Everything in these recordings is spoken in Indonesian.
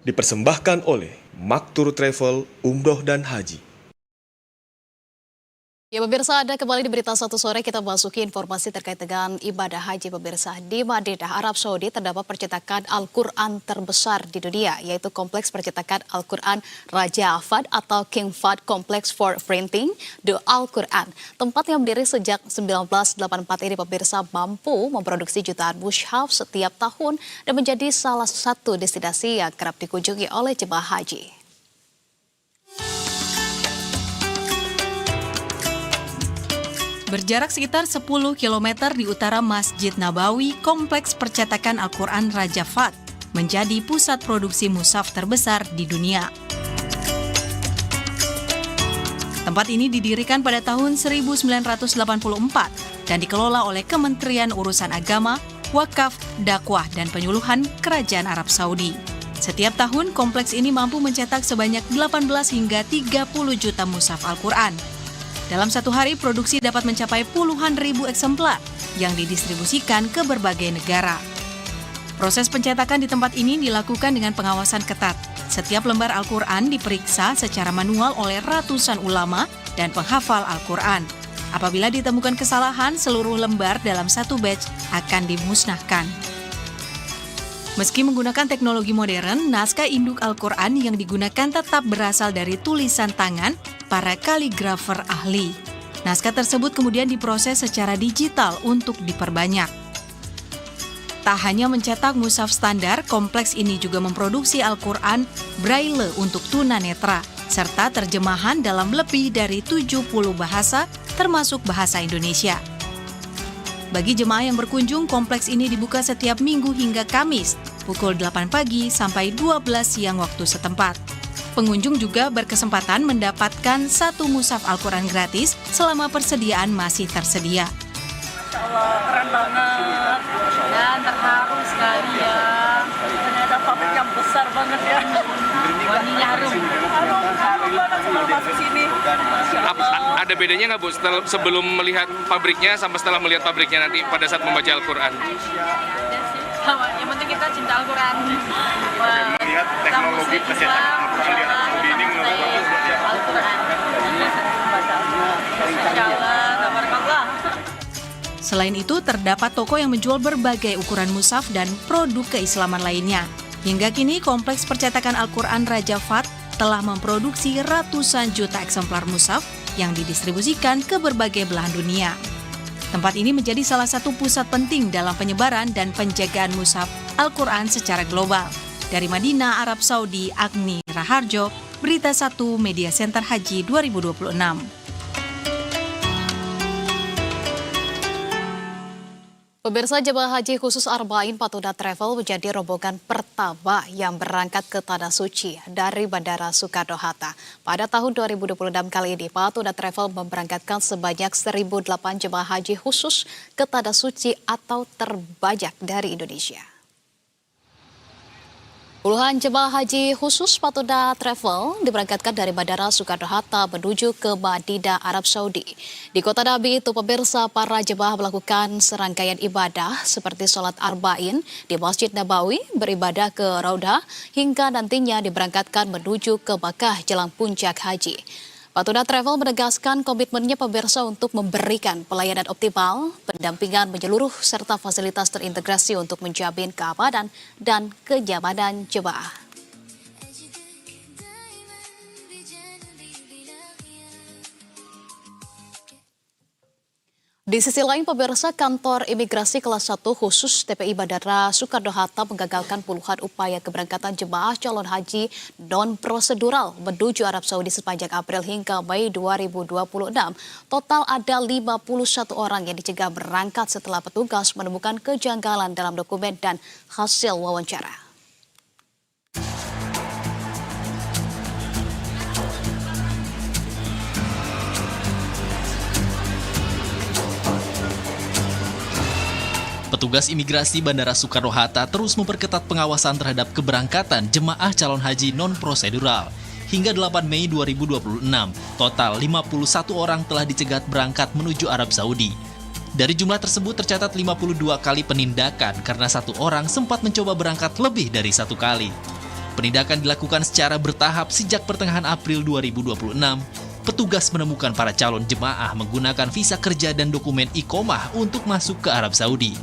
dipersembahkan oleh Maktur Travel Umroh dan Haji. Ya pemirsa, Anda kembali di Berita Satu Sore, kita masuki informasi terkait dengan ibadah haji pemirsa. Di Madinah, Arab Saudi terdapat percetakan Al-Quran terbesar di dunia, yaitu Kompleks Percetakan Al-Quran Raja Fahd atau King Fahd Complex for Printing the Al-Quran. Tempat yang berdiri sejak 1984 ini pemirsa mampu memproduksi jutaan mushaf setiap tahun dan menjadi salah satu destinasi yang kerap dikunjungi oleh jemaah haji. Berjarak sekitar 10 km di utara Masjid Nabawi, Kompleks Percetakan Al-Quran Raja Fahd menjadi pusat produksi mushaf terbesar di dunia. Tempat ini didirikan pada tahun 1984 dan dikelola oleh Kementerian Urusan Agama, Wakaf, Dakwah, dan Penyuluhan Kerajaan Arab Saudi. Setiap tahun, kompleks ini mampu mencetak sebanyak 18 hingga 30 juta mushaf Al-Quran. Dalam satu hari, produksi dapat mencapai puluhan ribu eksemplar yang didistribusikan ke berbagai negara. Proses pencetakan di tempat ini dilakukan dengan pengawasan ketat. Setiap lembar Al-Quran diperiksa secara manual oleh ratusan ulama dan penghafal Al-Quran. Apabila ditemukan kesalahan, seluruh lembar dalam satu batch akan dimusnahkan. Meski menggunakan teknologi modern, naskah induk Al-Quran yang digunakan tetap berasal dari tulisan tangan para kaligrafer ahli. Naskah tersebut kemudian diproses secara digital untuk diperbanyak. Tak hanya mencetak mushaf standar, kompleks ini juga memproduksi Al-Quran Braille untuk tunanetra, serta terjemahan dalam lebih dari 70 bahasa, termasuk bahasa Indonesia. Bagi jemaah yang berkunjung, kompleks ini dibuka setiap Minggu hingga Kamis, pukul 8 pagi sampai 12 siang waktu setempat. Pengunjung juga berkesempatan mendapatkan satu mushaf Al-Quran gratis selama persediaan masih tersedia. Masya Allah, keren banget dan terharu sekali ya. Ternyata pabrik yang besar banget ya. Wanginya harum. Harum banget sebelum masuk sini. Ada bedanya nggak Bu sebelum melihat pabriknya sama setelah melihat pabriknya nanti pada saat membaca Al-Quran? Yang penting kita cinta Al-Quran. Melihat teknologi percetakan Al-Quran di Arab Saudi ini menurut Al-Quran. Insyaallah, tabarakallah. Selain itu, terdapat toko yang menjual berbagai ukuran mushaf dan produk keislaman lainnya. Hingga kini, Kompleks Percetakan Al-Quran Raja Fahd telah memproduksi ratusan juta eksemplar mushaf yang didistribusikan ke berbagai belahan dunia. Tempat ini menjadi salah satu pusat penting dalam penyebaran dan penjagaan mushaf Al-Quran secara global. Dari Madinah, Arab Saudi, Agni Raharjo, Berita 1 Media Center Haji 2026. Pemirsa, jemaah haji khusus Arba'in Patuna Travel menjadi rombongan pertama yang berangkat ke Tanah Suci dari Bandara Soekarno-Hatta. Pada tahun 2026 kali ini, Patuna Travel memberangkatkan sebanyak 1.008 jemaah haji khusus ke Tanah Suci atau terbanyak dari Indonesia. Puluhan jemaah haji khusus Patuna Travel diberangkatkan dari Bandara Soekarno-Hatta menuju ke Madinah, Arab Saudi. Di kota Nabi itu, pemirsa, para jemaah melakukan serangkaian ibadah seperti sholat Arba'in di Masjid Nabawi, beribadah ke Raudah, hingga nantinya diberangkatkan menuju ke Makkah jelang puncak haji. Patuna Travel menegaskan komitmennya pemirsa untuk memberikan pelayanan optimal, pendampingan menyeluruh, serta fasilitas terintegrasi untuk menjamin keamanan dan kenyamanan jemaah. Di sisi lain, pemirsa, kantor imigrasi kelas 1 khusus TPI Bandara Soekarno-Hatta menggagalkan puluhan upaya keberangkatan jemaah calon haji non-prosedural menuju Arab Saudi sepanjang April hingga Mei 2026. Total ada 51 orang yang dicegah berangkat setelah petugas menemukan kejanggalan dalam dokumen dan hasil wawancara. Petugas imigrasi Bandara Soekarno-Hatta terus memperketat pengawasan terhadap keberangkatan jemaah calon haji non-prosedural. Hingga 8 Mei 2026, total 51 orang telah dicegat berangkat menuju Arab Saudi. Dari jumlah tersebut tercatat 52 kali penindakan karena satu orang sempat mencoba berangkat lebih dari satu kali. Penindakan dilakukan secara bertahap sejak pertengahan April 2026. Petugas menemukan para calon jemaah menggunakan visa kerja dan dokumen iqomah untuk masuk ke Arab Saudi.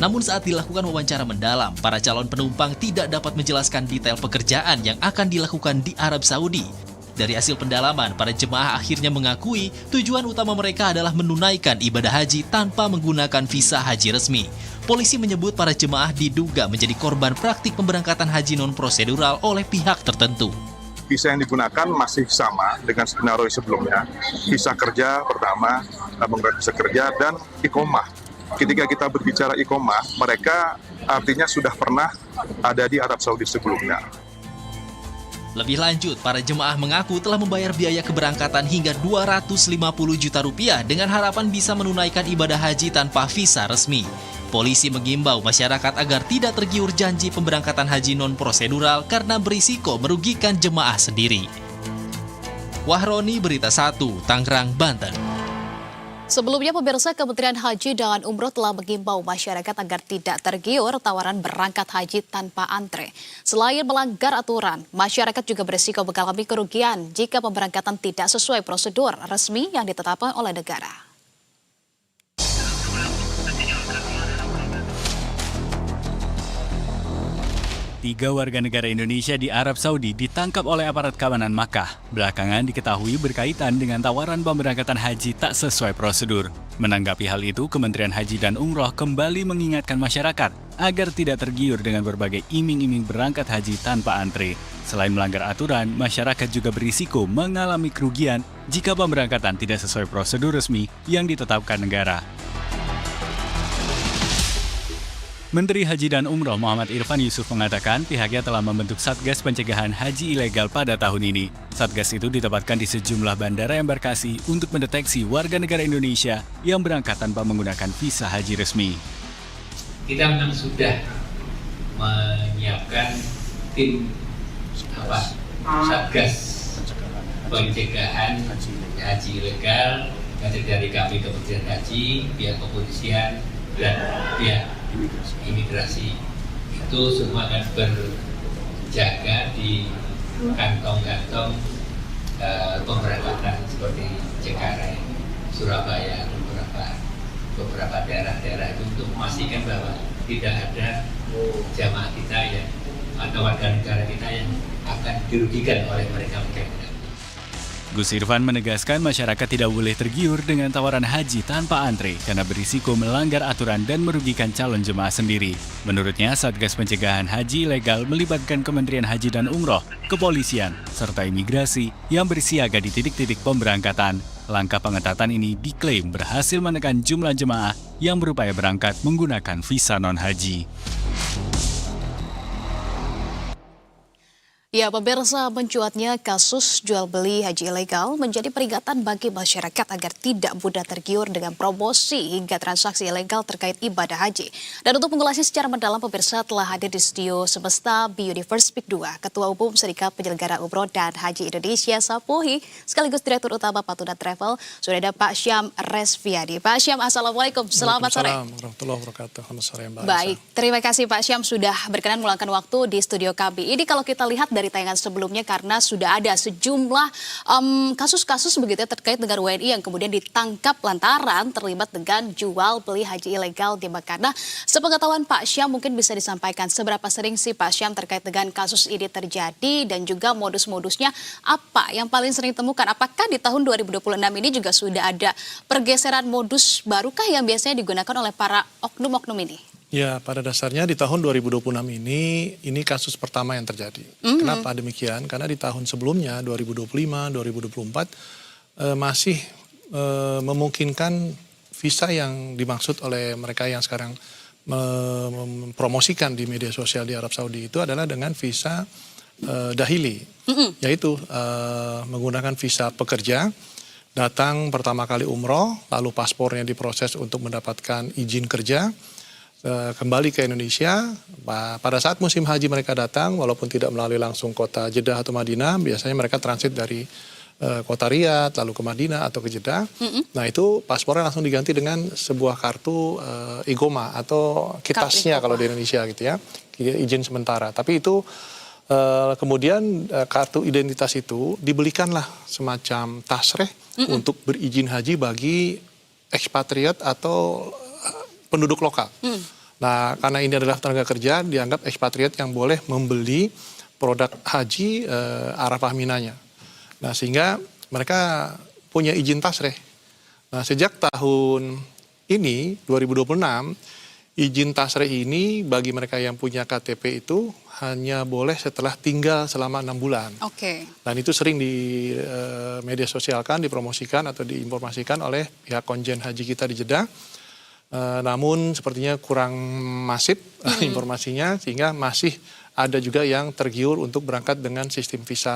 Namun saat dilakukan wawancara mendalam, para calon penumpang tidak dapat menjelaskan detail pekerjaan yang akan dilakukan di Arab Saudi. Dari hasil pendalaman, para jemaah akhirnya mengakui tujuan utama mereka adalah menunaikan ibadah haji tanpa menggunakan visa haji resmi. Polisi menyebut para jemaah diduga menjadi korban praktik pemberangkatan haji non-prosedural oleh pihak tertentu. Visa yang digunakan masih sama dengan skenario sebelumnya. Visa kerja pertama, menggunakan visa kerja dan iqomah. Ketika kita berbicara iqomah, mereka artinya sudah pernah ada di Arab Saudi sebelumnya. Lebih lanjut, para jemaah mengaku telah membayar biaya keberangkatan hingga 250 juta rupiah dengan harapan bisa menunaikan ibadah haji tanpa visa resmi. Polisi mengimbau masyarakat agar tidak tergiur janji pemberangkatan haji non-prosedural karena berisiko merugikan jemaah sendiri. Wahroni, Berita 1, Tangerang, Banten. Sebelumnya, pemirsa, Kementerian Haji dan Umroh telah mengimbau masyarakat agar tidak tergiur tawaran berangkat haji tanpa antre. Selain melanggar aturan, masyarakat juga berisiko mengalami kerugian jika pemberangkatan tidak sesuai prosedur resmi yang ditetapkan oleh negara. Tiga warga negara Indonesia di Arab Saudi ditangkap oleh aparat keamanan Makkah. Belakangan diketahui berkaitan dengan tawaran pemberangkatan haji tak sesuai prosedur. Menanggapi hal itu, Kementerian Haji dan Umroh kembali mengingatkan masyarakat agar tidak tergiur dengan berbagai iming-iming berangkat haji tanpa antre. Selain melanggar aturan, masyarakat juga berisiko mengalami kerugian jika pemberangkatan tidak sesuai prosedur resmi yang ditetapkan negara. Menteri Haji dan Umroh Muhammad Irfan Yusuf mengatakan pihaknya telah membentuk Satgas Pencegahan Haji Ilegal pada tahun ini. Satgas itu ditempatkan di sejumlah bandara embarkasi untuk mendeteksi warga negara Indonesia yang berangkat tanpa menggunakan visa haji resmi. Kita memang sudah menyiapkan tim Satgas Pencegahan Haji Ilegal yang terdiri dari kami Kementerian Haji, pihak kepolisian, dan pihak imigrasi. Itu semua akan berjaga di kantong-kantong pemberangkatan seperti Cengkareng, Surabaya, dan beberapa daerah-daerah itu untuk memastikan bahwa tidak ada jamaah kita yang atau warga negara kita yang akan dirugikan oleh mereka. Gus Irfan menegaskan masyarakat tidak boleh tergiur dengan tawaran haji tanpa antre karena berisiko melanggar aturan dan merugikan calon jemaah sendiri. Menurutnya, Satgas Pencegahan Haji Ilegal melibatkan Kementerian Haji dan Umroh, kepolisian, serta imigrasi yang bersiaga di titik-titik pemberangkatan. Langkah pengetatan ini diklaim berhasil menekan jumlah jemaah yang berupaya berangkat menggunakan visa non-haji. Ya, pemirsa, mencuatnya kasus jual beli haji ilegal menjadi peringatan bagi masyarakat agar tidak mudah tergiur dengan promosi hingga transaksi ilegal terkait ibadah haji. Dan untuk mengulasnya secara mendalam, pemirsa telah hadir di studio Semesta Biodiverse Peak 2, Ketua Umum Serikat Penyelenggara Umroh dan Haji Indonesia Sapuhi, sekaligus Direktur Utama Patuna Travel, sudah ada Pak Syam Resviadi. Pak Syam, Assalamualaikum, selamat sore. Waalaikumsalam warahmatullahi wabarakatuh. Selamat sore, Mbak. Baik, terima kasih Pak Syam sudah berkenan meluangkan waktu di studio kami. Ini kalau kita lihat dari tayangan sebelumnya, karena sudah ada sejumlah kasus-kasus begitu terkait dengan WNI yang kemudian ditangkap lantaran terlibat dengan jual beli haji ilegal di Mekah. Nah, sepengetahuan Pak Syam mungkin bisa disampaikan seberapa sering sih Pak Syam terkait dengan kasus ini terjadi dan juga modus-modusnya apa yang paling sering ditemukan? Apakah di tahun 2026 ini juga sudah ada pergeseran modus barukah yang biasanya digunakan oleh para oknum-oknum ini? Ya, pada dasarnya di tahun 2026 ini kasus pertama yang terjadi. Kenapa demikian? Karena di tahun sebelumnya, 2025, 2024, masih memungkinkan visa yang dimaksud oleh mereka yang sekarang mempromosikan di media sosial di Arab Saudi itu adalah dengan visa dahili, yaitu menggunakan visa pekerja, datang pertama kali umroh, lalu paspornya diproses untuk mendapatkan izin kerja, kembali ke Indonesia. Pada saat musim haji mereka datang, walaupun tidak melalui langsung kota Jeddah atau Madinah, biasanya mereka transit dari kota Riyadh, lalu ke Madinah atau ke Jeddah. Nah, itu paspornya langsung diganti dengan sebuah kartu iqomah atau kitasnya kalau di Indonesia gitu ya, izin sementara. Tapi itu Kemudian kartu identitas itu dibelikanlah semacam tasreh untuk berizin haji bagi ekspatriat atau penduduk lokal. Nah, karena ini adalah tenaga kerja, dianggap ekspatriat yang boleh membeli produk haji Arafah Minanya. Nah, sehingga mereka punya izin tasreh. Nah, sejak tahun ini, 2026, izin tasreh ini bagi mereka yang punya KTP itu hanya boleh setelah tinggal selama 6 bulan. Oke. Dan itu sering di media sosialkan, dipromosikan atau diinformasikan oleh pihak konjen haji kita di Jeddah. Namun sepertinya kurang masif informasinya, sehingga masih ada juga yang tergiur untuk berangkat dengan sistem visa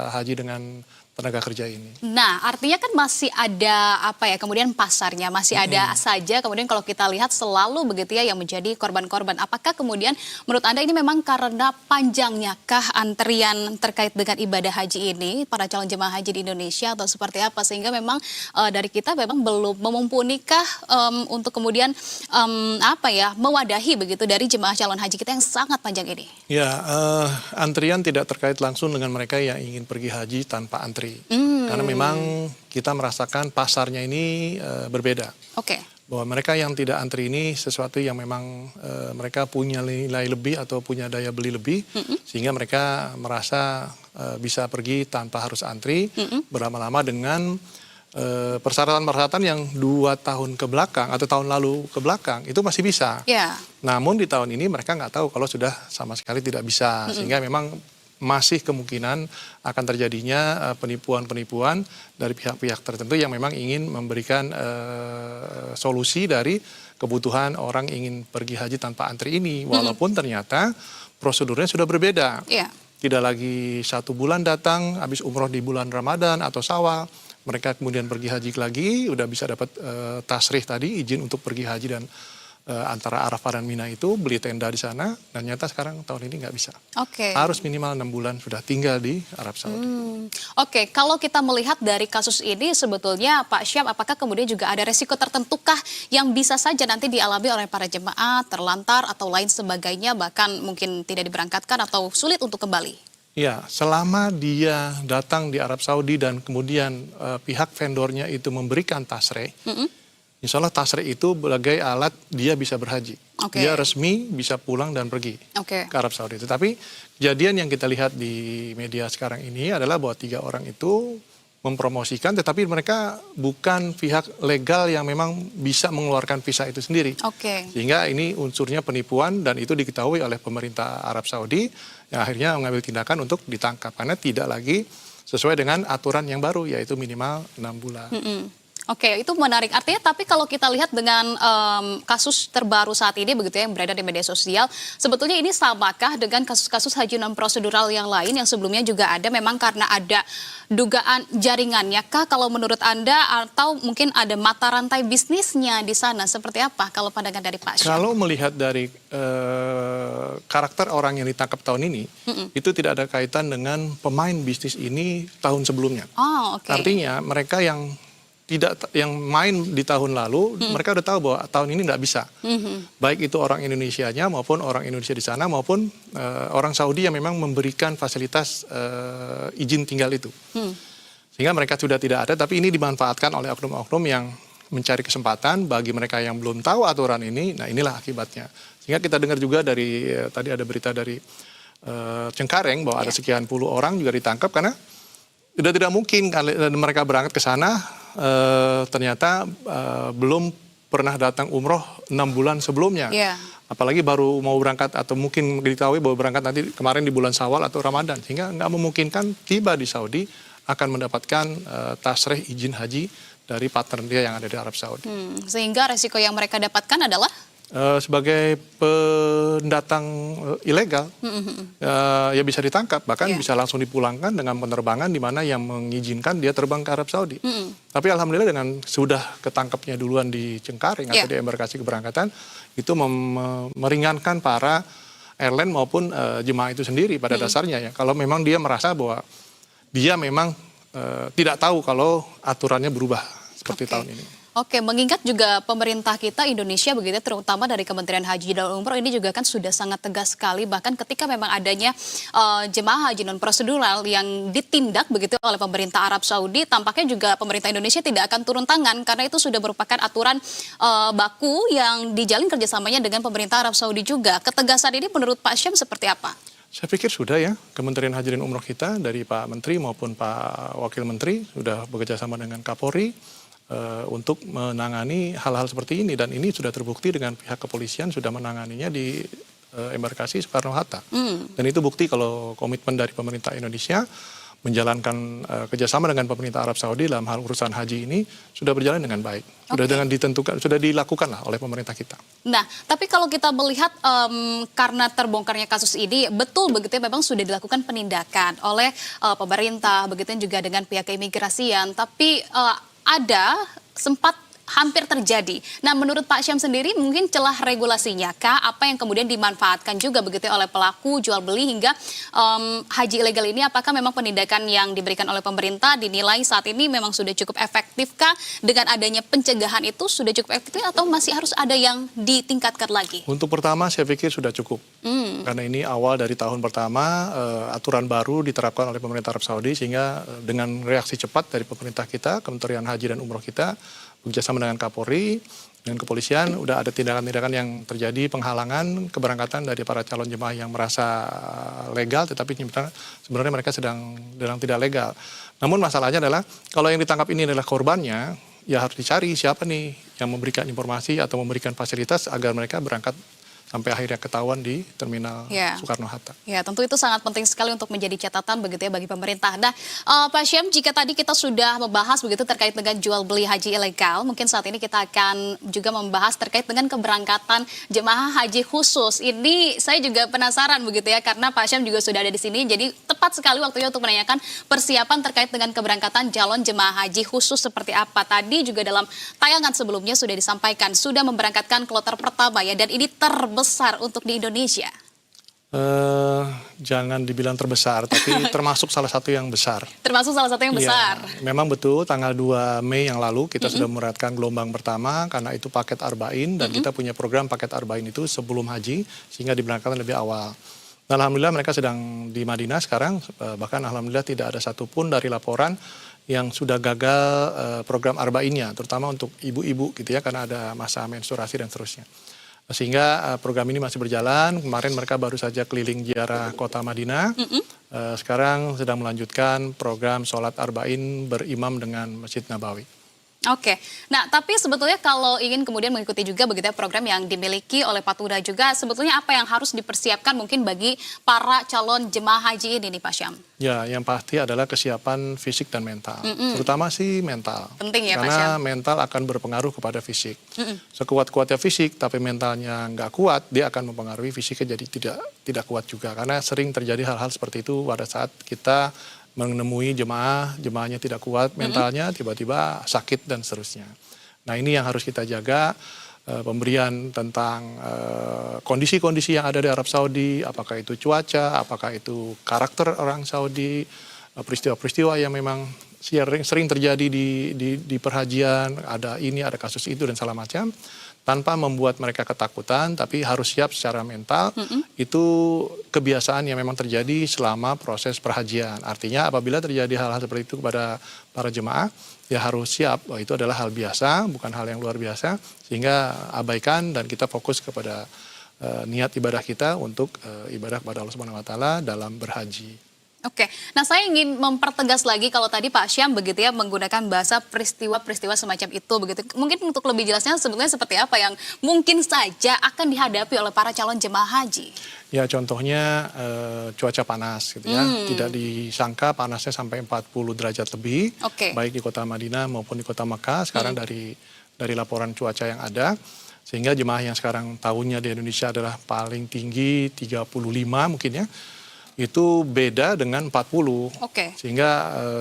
haji dengan tenaga kerja ini. Nah, artinya kan masih ada kemudian pasarnya masih ada saja. Kemudian kalau kita lihat selalu begitu ya yang menjadi korban-korban. Apakah kemudian menurut Anda ini memang karena panjangnya kah antrian terkait dengan ibadah haji ini para calon jemaah haji di Indonesia atau seperti apa sehingga memang dari kita memang belum memumpunikah untuk kemudian mewadahi begitu dari jemaah calon haji kita yang sangat panjang ini? Ya, antrian tidak terkait langsung dengan mereka yang ingin pergi haji tanpa antri. Karena memang kita merasakan pasarnya ini berbeda. Oke. Bahwa mereka yang tidak antri ini sesuatu yang memang mereka punya nilai lebih atau punya daya beli lebih, sehingga mereka merasa bisa pergi tanpa harus antri, berlama-lama dengan persyaratan-persyaratan yang 2 tahun ke belakang atau tahun lalu ke belakang itu masih bisa. Yeah. Namun di tahun ini mereka nggak tahu kalau sudah sama sekali tidak bisa, sehingga memang masih kemungkinan akan terjadinya penipuan-penipuan dari pihak-pihak tertentu yang memang ingin memberikan solusi dari kebutuhan orang ingin pergi haji tanpa antri ini. Walaupun ternyata prosedurnya sudah berbeda. Yeah. Tidak lagi 1 bulan datang, habis umroh di bulan Ramadan atau Syawal. Mereka kemudian pergi haji lagi, udah bisa dapat tasrih tadi, izin untuk pergi haji dan antara Arafah dan Mina itu beli tenda di sana, dan nyata sekarang tahun ini nggak bisa. Oke. Harus minimal 6 bulan sudah tinggal di Arab Saudi. Oke, kalau kita melihat dari kasus ini sebetulnya Pak Syam, apakah kemudian juga ada resiko tertentukah yang bisa saja nanti dialami oleh para jemaah, terlantar atau lain sebagainya, bahkan mungkin tidak diberangkatkan atau sulit untuk kembali? Ya, selama dia datang di Arab Saudi dan kemudian pihak vendornya itu memberikan tasreh, insya Allah tasreh itu sebagai alat dia bisa berhaji. Okay. Dia resmi bisa pulang dan pergi ke Arab Saudi. Tetapi kejadian yang kita lihat di media sekarang ini adalah bahwa 3 orang itu mempromosikan, tetapi mereka bukan pihak legal yang memang bisa mengeluarkan visa itu sendiri. Okay. Sehingga ini unsurnya penipuan dan itu diketahui oleh pemerintah Arab Saudi yang akhirnya mengambil tindakan untuk ditangkap karena tidak lagi sesuai dengan aturan yang baru yaitu minimal 6 bulan. Oke, itu menarik. Artinya tapi kalau kita lihat dengan kasus terbaru saat ini begitu ya yang beredar di media sosial, sebetulnya ini samakah dengan kasus-kasus haji non prosedural yang lain yang sebelumnya juga ada memang karena ada dugaan jaringannya kah kalau menurut Anda atau mungkin ada mata rantai bisnisnya di sana seperti apa kalau pandangan dari Pak Syam? Kalau melihat dari karakter orang yang ditangkap tahun ini, itu tidak ada kaitan dengan pemain bisnis ini tahun sebelumnya. Oh, oke. Artinya mereka yang main di tahun lalu, mereka udah tahu bahwa tahun ini nggak bisa. Baik itu orang Indonesianya maupun orang Indonesia di sana maupun orang Saudi yang memang memberikan fasilitas izin tinggal itu. Sehingga mereka sudah tidak ada, tapi ini dimanfaatkan oleh oknum-oknum yang mencari kesempatan bagi mereka yang belum tahu aturan ini. Nah, inilah akibatnya. Sehingga kita dengar juga dari tadi ada berita dari Cengkareng bahwa ada sekian puluh orang juga ditangkap karena sudah tidak mungkin mereka berangkat ke sana ternyata belum pernah datang umroh 6 bulan sebelumnya. Apalagi baru mau berangkat atau mungkin diketahui bahwa berangkat nanti kemarin di bulan Syawal atau Ramadan. Sehingga nggak memungkinkan tiba di Saudi akan mendapatkan tasreh izin haji dari partner dia yang ada di Arab Saudi. Sehingga resiko yang mereka dapatkan adalah? Sebagai pendatang ilegal, ya bisa ditangkap, bahkan bisa langsung dipulangkan dengan penerbangan di mana yang mengizinkan dia terbang ke Arab Saudi. Tapi alhamdulillah dengan sudah ketangkapnya duluan di Cengkareng atau di embarkasi keberangkatan, itu meringankan para airline maupun jemaah itu sendiri pada dasarnya ya. Kalau memang dia merasa bahwa dia memang tidak tahu kalau aturannya berubah seperti tahun ini. Oke, mengingat juga pemerintah kita Indonesia begitu, terutama dari Kementerian Haji dan Umroh ini juga kan sudah sangat tegas sekali, bahkan ketika memang adanya jemaah haji non prosedural yang ditindak begitu oleh pemerintah Arab Saudi, tampaknya juga pemerintah Indonesia tidak akan turun tangan karena itu sudah merupakan aturan baku yang dijalin kerjasamanya dengan pemerintah Arab Saudi juga. Ketegasan ini menurut Pak Syam seperti apa? Saya pikir sudah ya, Kementerian Haji dan Umroh kita dari Pak Menteri maupun Pak Wakil Menteri sudah bekerjasama dengan Kapolri untuk menangani hal-hal seperti ini, dan ini sudah terbukti dengan pihak kepolisian sudah menanganinya di embarkasi Soekarno-Hatta. Dan itu bukti kalau komitmen dari pemerintah Indonesia menjalankan kerjasama dengan pemerintah Arab Saudi dalam hal urusan haji ini sudah berjalan dengan baik. Sudah dengan ditentukan, sudah dilakukan lah oleh pemerintah kita. Nah, tapi kalau kita melihat karena terbongkarnya kasus ini, betul begitu memang sudah dilakukan penindakan oleh pemerintah, begitu juga dengan pihak keimigrasian, tapi ada sempat hampir terjadi. Nah, menurut Pak Syam sendiri mungkin celah regulasinya kah? Apa yang kemudian dimanfaatkan juga begitu oleh pelaku jual beli hingga haji ilegal ini? Apakah memang penindakan yang diberikan oleh pemerintah dinilai saat ini memang sudah cukup efektif kah? Dengan adanya pencegahan itu sudah cukup efektif atau masih harus ada yang ditingkatkan lagi? Untuk pertama saya pikir sudah cukup. Karena ini awal dari tahun pertama aturan baru diterapkan oleh pemerintah Arab Saudi, sehingga dengan reaksi cepat dari pemerintah kita, Kementerian Haji dan Umroh kita bekerjasama dengan Kapolri, dengan kepolisian, udah ada tindakan-tindakan yang terjadi penghalangan keberangkatan dari para calon jemaah yang merasa legal, tetapi sebenarnya mereka sedang tidak legal. Namun masalahnya adalah kalau yang ditangkap ini adalah korbannya, ya harus dicari siapa nih yang memberikan informasi atau memberikan fasilitas agar mereka berangkat sampai akhirnya ketahuan di terminal Soekarno-Hatta. Ya, tentu itu sangat penting sekali untuk menjadi catatan begitu ya bagi pemerintah. Nah, Pak Syam, jika tadi kita sudah membahas begitu terkait dengan jual beli haji ilegal, mungkin saat ini kita akan juga membahas terkait dengan keberangkatan jemaah haji khusus. Ini saya juga penasaran begitu ya, karena Pak Syam juga sudah ada di sini, jadi tepat sekali waktunya untuk menanyakan persiapan terkait dengan keberangkatan calon jemaah haji khusus seperti apa. Tadi juga dalam tayangan sebelumnya sudah disampaikan, sudah memberangkatkan kloter pertama ya, dan ini terbesar untuk di Indonesia. Jangan dibilang terbesar, tapi termasuk salah satu yang besar. Termasuk salah satu yang besar. Ya, memang betul, tanggal 2 Mei yang lalu kita sudah memeratkan gelombang pertama, karena itu paket Arba'in, dan kita punya program paket Arba'in itu sebelum haji, sehingga diberangkatkan lebih awal. Dan alhamdulillah mereka sedang di Madinah sekarang, bahkan alhamdulillah tidak ada satupun dari laporan yang sudah gagal program Arba'innya, terutama untuk ibu-ibu gitu ya, karena ada masa menstruasi dan seterusnya. Sehingga program ini masih berjalan. Kemarin mereka baru saja keliling ziarah kota Madinah. Sekarang sedang melanjutkan program sholat Arba'in berimam dengan Masjid Nabawi. Oke, nah tapi sebetulnya kalau ingin kemudian mengikuti juga begitu program yang dimiliki oleh Patwira juga, sebetulnya apa yang harus dipersiapkan mungkin bagi para calon jemaah haji ini nih Pak Syam? Ya, yang pasti adalah kesiapan fisik dan mental, terutama sih mental. Penting ya Pak Syam? Karena mental akan berpengaruh kepada fisik. Sekuat-kuatnya fisik, tapi mentalnya nggak kuat, dia akan mempengaruhi fisiknya jadi tidak kuat juga. Karena sering terjadi hal-hal seperti itu pada saat kita menemui jemaahnya tidak kuat mentalnya, tiba-tiba sakit dan seterusnya. Nah ini yang harus kita jaga, pemberian tentang kondisi-kondisi yang ada di Arab Saudi, apakah itu cuaca, apakah itu karakter orang Saudi, peristiwa-peristiwa yang memang sering terjadi di perhajian, ada ini, ada kasus itu dan segala macam, tanpa membuat mereka ketakutan, tapi harus siap secara mental. Itu kebiasaan yang memang terjadi selama proses perhajian. Artinya apabila terjadi hal-hal seperti itu kepada para jemaah, ya harus siap. Itu adalah hal biasa, bukan hal yang luar biasa, sehingga abaikan dan kita fokus kepada niat ibadah kita untuk ibadah kepada Allah Subhanahu wa Ta'ala dalam berhaji. Oke, nah saya ingin mempertegas lagi kalau tadi Pak Syam begitu ya menggunakan bahasa peristiwa-peristiwa semacam itu begitu. Mungkin untuk lebih jelasnya sebetulnya seperti apa yang mungkin saja akan dihadapi oleh para calon jemaah haji? Ya contohnya cuaca panas gitu ya, tidak disangka panasnya sampai 40 derajat lebih, baik di kota Madinah maupun di kota Mekah. Sekarang dari laporan cuaca yang ada, sehingga jemaah yang sekarang tahunnya di Indonesia adalah paling tinggi 35 mungkin ya, itu beda dengan 40. Sehingga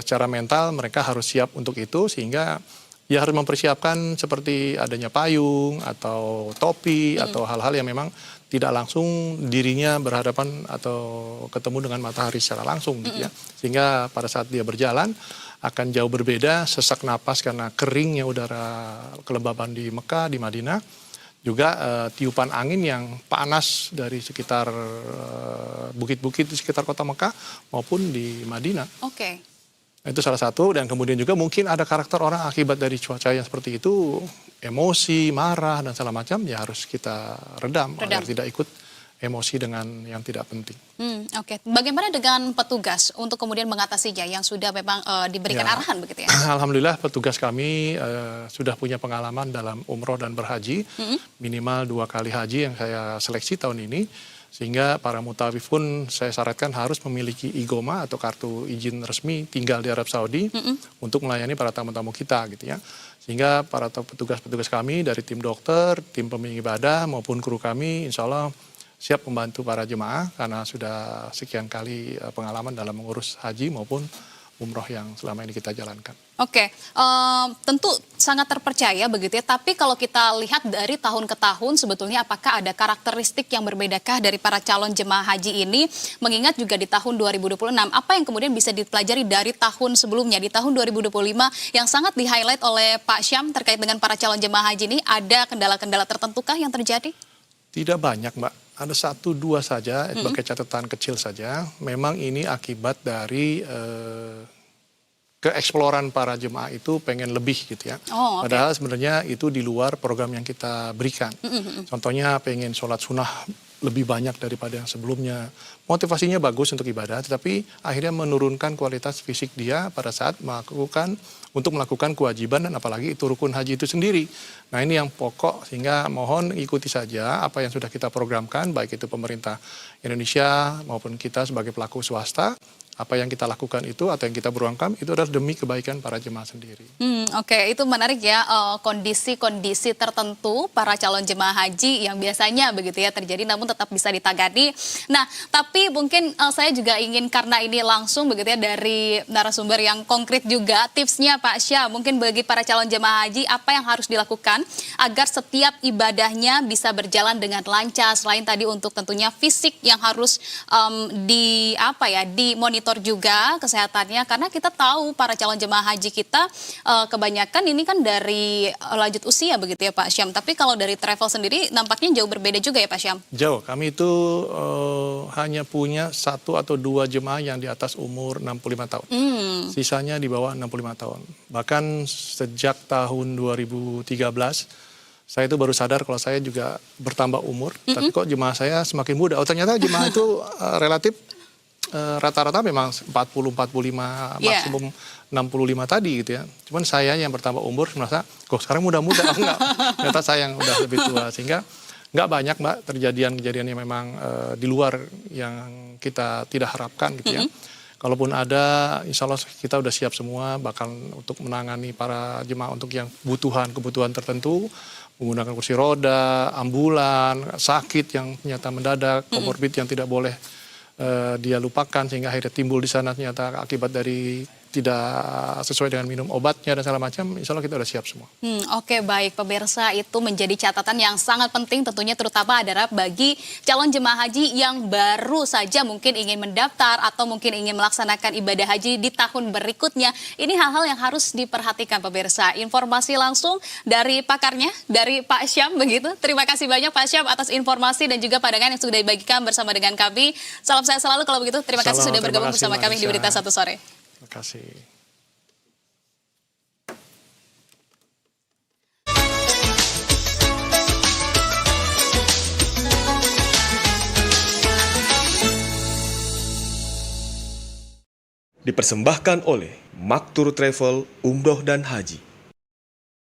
secara mental mereka harus siap untuk itu, sehingga ya harus mempersiapkan seperti adanya payung atau topi atau hal-hal yang memang tidak langsung dirinya berhadapan atau ketemu dengan matahari secara langsung gitu ya. Sehingga pada saat dia berjalan akan jauh berbeda, sesak napas karena keringnya udara kelembaban di Mekah, di Madinah. Juga tiupan angin yang panas dari sekitar bukit-bukit di sekitar kota Mekah maupun di Madinah. Oke. Itu salah satu, dan kemudian juga mungkin ada karakter orang akibat dari cuaca yang seperti itu, emosi, marah, dan segala macam, ya harus kita redam. Agar tidak ikut emosi dengan yang tidak penting. Oke. Bagaimana dengan petugas untuk kemudian mengatasinya yang sudah memang diberikan arahan begitu ya? Alhamdulillah petugas kami sudah punya pengalaman dalam umroh dan berhaji, minimal 2 kali haji yang saya seleksi tahun ini, sehingga para mutawif pun saya syaratkan harus memiliki igoma atau kartu izin resmi tinggal di Arab Saudi untuk melayani para tamu-tamu kita gitu ya. Sehingga para petugas-petugas kami dari tim dokter, tim pembimbing ibadah maupun kru kami insya Allah siap membantu para jemaah karena sudah sekian kali pengalaman dalam mengurus haji maupun umroh yang selama ini kita jalankan. Oke, tentu sangat terpercaya begitu ya, tapi kalau kita lihat dari tahun ke tahun sebetulnya apakah ada karakteristik yang berbedakah dari para calon jemaah haji ini, mengingat juga di tahun 2026, apa yang kemudian bisa dipelajari dari tahun sebelumnya, di tahun 2025 yang sangat di-highlight oleh Pak Syam terkait dengan para calon jemaah haji ini, ada kendala-kendala tertentukah yang terjadi? Tidak banyak Mbak, ada 1-2 saja, sebagai catatan kecil saja. Memang ini akibat dari keeksploran para jemaah itu pengen lebih gitu ya. Padahal sebenarnya itu di luar program yang kita berikan. Contohnya pengen sholat sunnah lebih banyak daripada yang sebelumnya. Motivasinya bagus untuk ibadah, tetapi akhirnya menurunkan kualitas fisik dia pada saat untuk melakukan kewajiban, dan apalagi itu rukun haji itu sendiri. Nah ini yang pokok, sehingga mohon ikuti saja apa yang sudah kita programkan, baik itu pemerintah Indonesia maupun kita sebagai pelaku swasta. Apa yang kita lakukan itu atau yang kita beruangkan itu adalah demi kebaikan para jemaah sendiri. Oke, itu menarik ya, kondisi-kondisi tertentu para calon jemaah haji yang biasanya begitu ya terjadi namun tetap bisa ditangani. Nah, tapi mungkin saya juga ingin, karena ini langsung begitu ya dari narasumber yang konkret juga, tipsnya Pak Syah, mungkin bagi para calon jemaah haji apa yang harus dilakukan agar setiap ibadahnya bisa berjalan dengan lancar, selain tadi untuk tentunya fisik yang harus dimonitor juga kesehatannya, karena kita tahu para calon jemaah haji kita kebanyakan ini kan dari lanjut usia begitu ya Pak Syam, tapi kalau dari travel sendiri nampaknya jauh berbeda juga ya Pak Syam? Jauh, kami itu hanya punya 1 atau 2 jemaah yang di atas umur 65 tahun, sisanya di bawah 65 tahun. Bahkan sejak tahun 2013 saya itu baru sadar kalau saya juga bertambah umur, tapi kok jemaah saya semakin muda. Oh ternyata jemaah itu relatif rata-rata memang 40-45 maksimum 65 tadi gitu ya. Cuman saya yang bertambah umur merasa kok sekarang muda-muda. Enggak, ternyata saya yang udah lebih tua, sehingga nggak banyak Mbak kejadian-kejadian yang memang di luar yang kita tidak harapkan gitu ya. Kalaupun ada, insya Allah kita udah siap semua bakal untuk menangani para jemaah untuk yang kebutuhan tertentu, menggunakan kursi roda, ambulan, sakit yang ternyata mendadak, komorbid yang tidak boleh dia lupakan sehingga akhirnya timbul di sana ternyata akibat dari tidak sesuai dengan minum obatnya dan segala macam, insya Allah kita udah siap semua. Oke, baik pemirsa, itu menjadi catatan yang sangat penting tentunya, terutama adalah bagi calon jemaah haji yang baru saja mungkin ingin mendaftar atau mungkin ingin melaksanakan ibadah haji di tahun berikutnya. Ini hal-hal yang harus diperhatikan pemirsa. Informasi langsung dari pakarnya, dari Pak Syam begitu. Terima kasih banyak Pak Syam atas informasi dan juga pandangan yang sudah dibagikan bersama dengan kami. Salam sehat selalu kalau begitu. Terima kasih sudah bergabung bersama kami di Berita Satu Sore. Terima kasih. Dipersembahkan oleh Maktur Travel Umroh dan Haji.